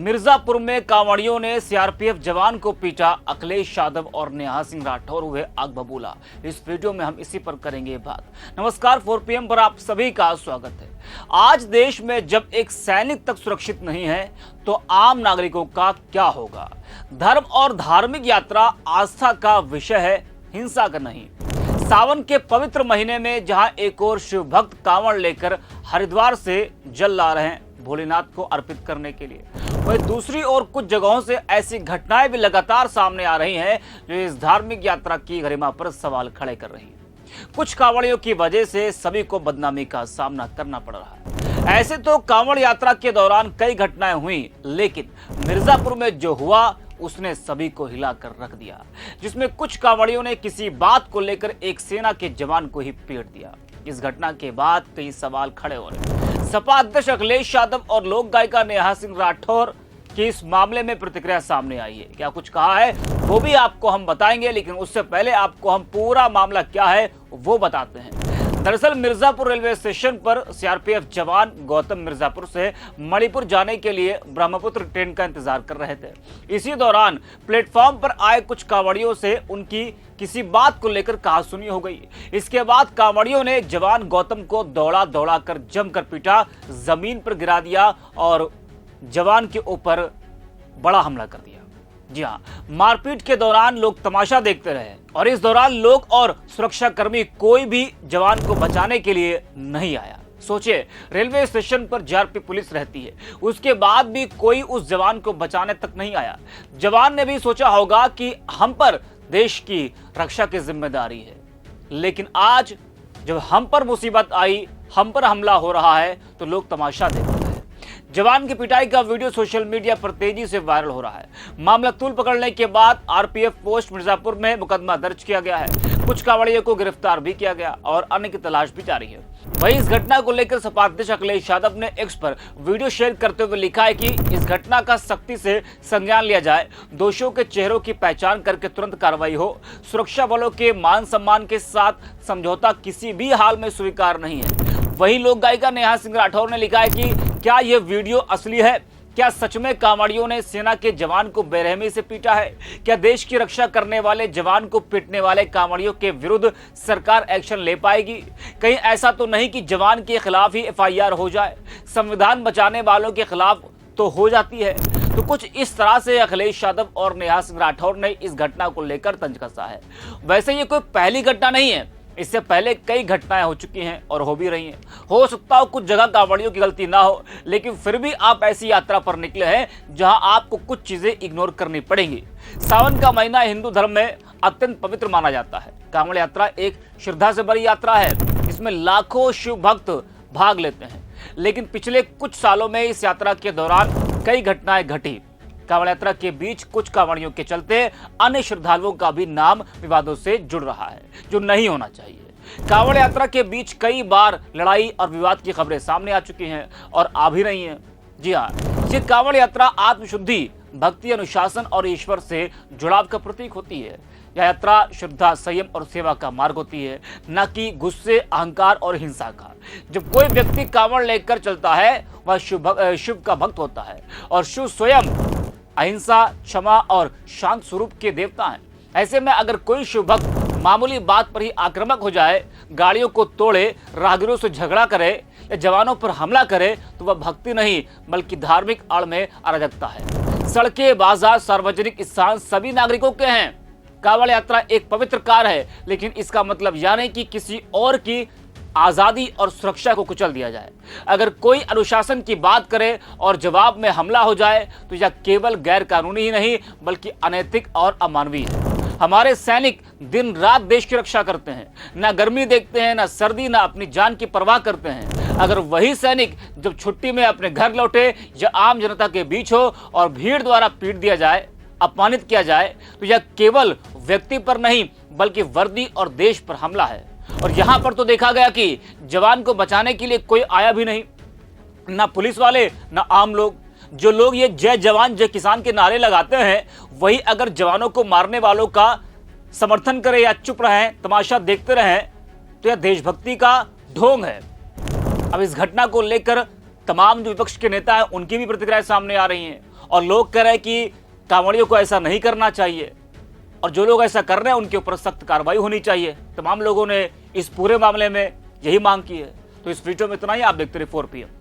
मिर्जापुर में कांवड़ियों ने सीआरपीएफ जवान को पीटा, अखिलेश यादव और नेहा सिंह राठौर हुए आग बबूला। इस वीडियो में हम इसी पर करेंगे बात। नमस्कार, 4 PM पर आप सभी का स्वागत है। आज देश में जब एक सैनिक तक सुरक्षित नहीं है तो आम नागरिकों का क्या होगा। धर्म और धार्मिक यात्रा आस्था का विषय है, हिंसा का नहीं। सावन के पवित्र महीने में जहां एक और शिव भक्त कांवड़ लेकर हरिद्वार से जल ला रहे हैं भोलेनाथ को अर्पित करने के लिए, वहीं दूसरी ओर कुछ जगहों से ऐसी घटनाएं भी लगातार सामने आ रही हैं जो इस धार्मिक यात्रा की गरिमा पर सवाल खड़े कर रही हैं। कुछ कांवड़ियों की वजह से सभी को बदनामी का सामना करना पड़ रहा है। ऐसे तो कांवड़ यात्रा के दौरान कई घटनाएं हुई, लेकिन मिर्जापुर में जो हुआ उसने सभी को हिलाकर रख दिया, जिसमें कुछ कांवड़ियों ने किसी बात को लेकर एक सेना के जवान को ही पीट दिया। इस घटना के बाद कई सवाल खड़े हो रहे हैं। सपा अध्यक्ष अखिलेश यादव और लोक गायिका नेहा सिंह राठौर की इस मामले में प्रतिक्रिया सामने आई है। क्या कुछ कहा है वो भी आपको हम बताएंगे, लेकिन उससे पहले आपको हम पूरा मामला क्या है वो बताते हैं। दरअसल मिर्जापुर रेलवे स्टेशन पर सीआरपीएफ जवान गौतम मिर्जापुर से मणिपुर जाने के लिए ब्रह्मपुत्र ट्रेन का इंतजार कर रहे थे। इसी दौरान प्लेटफॉर्म पर आए कुछ कांवड़ियों से उनकी किसी बात को लेकर कहासुनी हो गई। इसके बाद कांवड़ियों ने जवान गौतम को दौड़ा दौड़ा कर जमकर पीटा, जमीन पर गिरा दिया और जवान के ऊपर बड़ा हमला कर दिया। जी हाँ, मारपीट के दौरान लोग तमाशा देखते रहे और इस दौरान लोग और सुरक्षाकर्मी कोई भी जवान को बचाने के लिए नहीं आया। सोचिए, रेलवे स्टेशन पर जीआरपी पुलिस रहती है, उसके बाद भी कोई उस जवान को बचाने तक नहीं आया। जवान ने भी सोचा होगा कि हम पर देश की रक्षा की जिम्मेदारी है, लेकिन आज जब हम पर मुसीबत आई, हम पर हमला हो रहा है तो लोग तमाशा देख रहे हैं। जवान की पिटाई का वीडियो सोशल मीडिया पर तेजी से वायरल हो रहा है। मामला तूल पकड़ने के बाद आरपीएफ पोस्ट मिर्जापुर में मुकदमा दर्ज किया गया है। कुछ कांवड़ियों को गिरफ्तार भी किया गया और अन्य की तलाश भी जारी है। वहीं इस घटना को लेकर सपा अध्यक्ष अखिलेश यादव ने एक्स पर वीडियो शेयर करते हुए लिखा है कि इस घटना का सख्ती से संज्ञान लिया जाए, दोषियों के चेहरों की पहचान करके तुरंत कार्रवाई हो। सुरक्षा बलों के मान सम्मान के साथ समझौता किसी भी हाल में स्वीकार नहीं है। वहीं लोक गायिका नेहा सिंह राठौर ने लिखा है कि क्या यह वीडियो असली है? क्या सच में कांवड़ियों ने सेना के जवान को बेरहमी से पीटा है? क्या देश की रक्षा करने वाले जवान को पीटने वाले कांवड़ियों के विरुद्ध सरकार एक्शन ले पाएगी? कहीं ऐसा तो नहीं कि जवान के खिलाफ ही एफआईआर हो जाए, संविधान बचाने वालों के खिलाफ तो हो जाती है। तो कुछ इस तरह से अखिलेश यादव और नेहा सिंह राठौर ने इस घटना को लेकर तंज कसा है। वैसे ये कोई पहली घटना नहीं है, इससे पहले कई घटनाएं हो चुकी हैं और हो भी रही हैं। हो सकता हो कुछ जगह कांवड़ियों की गलती ना हो, लेकिन फिर भी आप ऐसी यात्रा पर निकले हैं जहां आपको कुछ चीजें इग्नोर करनी पड़ेंगी। सावन का महीना हिंदू धर्म में अत्यंत पवित्र माना जाता है। कांवड़ यात्रा एक श्रद्धा से भरी यात्रा है, इसमें लाखों शिव भक्त भाग लेते हैं। लेकिन पिछले कुछ सालों में इस यात्रा के दौरान कई घटनाएं घटी। कांवड़ यात्रा के बीच कुछ कांवड़ियों के चलते अन्य श्रद्धालुओं का भी नाम विवादों से जुड़ रहा है, जो नहीं होना चाहिए। कांवड़ यात्रा के बीच कई बार लड़ाई और विवाद की खबरें सामने आ चुकी हैं और आ भी रही हैं। जी हाँ, ये कांवड़ यात्रा आत्मशुद्धि, भक्ति, अनुशासन और ईश्वर से जुड़ाव का प्रतीक होती है। यह यात्रा श्रद्धा, संयम और सेवा का मार्ग होती है, न कि गुस्से, अहंकार और हिंसा का। जब कोई व्यक्ति कांवड़ लेकर चलता है वह शिव का भक्त होता है और शिव स्वयं अहिंसा, क्षमा और शांत स्वरूप के देवता हैं। ऐसे में अगर कोई शिव भक्त मामूली बात पर ही आक्रामक हो जाए, गाड़ियों को तोड़े, राहगीरों से झगड़ा करे या जवानों पर हमला करे, तो वह भक्ति नहीं बल्कि धार्मिक आड़ में अराजकता है। सड़कें, बाजार, सार्वजनिक स्थान सभी नागरिकों के हैं। कांवड़ यात्रा एक पवित्र कार्य है, लेकिन इसका मतलब यह नहीं कि किसी और की आजादी और सुरक्षा को कुचल दिया जाए। अगर कोई अनुशासन की बात करे और जवाब में हमला हो जाए तो यह केवल गैर कानूनी ही नहीं बल्कि अनैतिक और अमानवीय है। हमारे सैनिक दिन रात देश की रक्षा करते हैं, ना गर्मी देखते हैं, ना सर्दी, ना अपनी जान की परवाह करते हैं। अगर वही सैनिक जब छुट्टी में अपने घर लौटे या आम जनता के बीच हो और भीड़ द्वारा पीट दिया जाए, अपमानित किया जाए, तो यह केवल व्यक्ति पर नहीं बल्कि वर्दी और देश पर हमला है। और यहां पर तो देखा गया कि जवान को बचाने के लिए कोई आया भी नहीं, ना पुलिस वाले ना आम लोग। जो लोग ये जय जवान जय किसान के नारे लगाते हैं, वही अगर जवानों को मारने वालों का समर्थन करे या चुप रहे, तमाशा देखते रहे, तो यह देशभक्ति का ढोंग है। अब इस घटना को लेकर तमाम जो विपक्ष के नेता हैं उनकी भी प्रतिक्रिया सामने आ रही हैं और लोग कह रहे हैं कि कांवड़ियों को ऐसा नहीं करना चाहिए और जो लोग ऐसा कर रहे हैं उनके ऊपर सख्त कार्रवाई होनी चाहिए। तमाम लोगों ने इस पूरे मामले में यही मांग की है। तो इस वीडियो में इतना ही। आप देखते रहिए 4 PM।